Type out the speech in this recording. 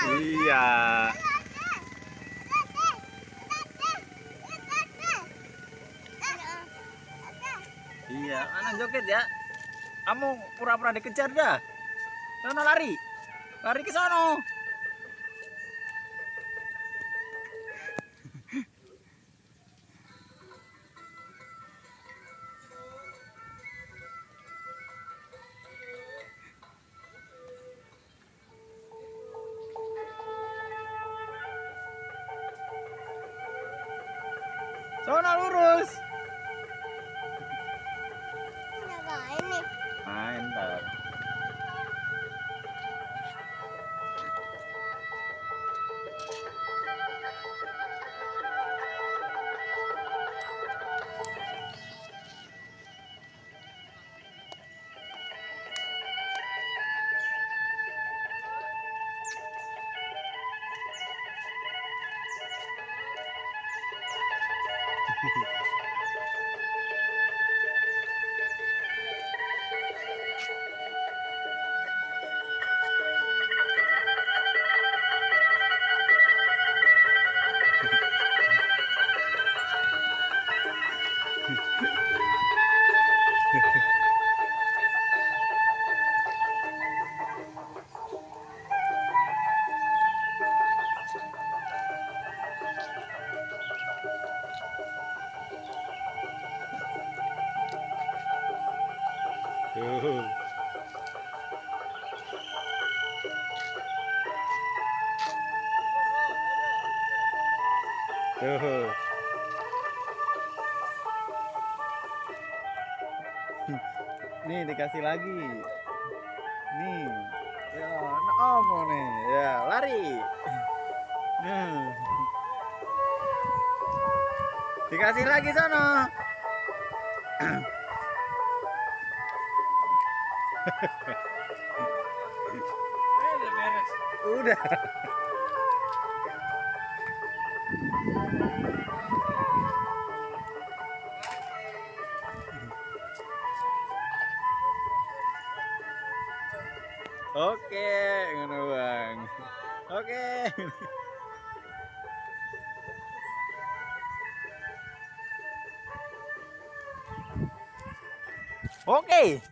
Iya. Iya, anak joget ya. Kamu pura-pura dikejar dah. Sono lari. Lari ke sono. Sono lurus. Main ntar. Tuh. Tuh. Nih dikasih lagi. Nih. Ya, nah, apa nih? Ya, lari. Nah. Dikasih lagi sana. Udah. Oke, ngono Bang. Oke. Oke.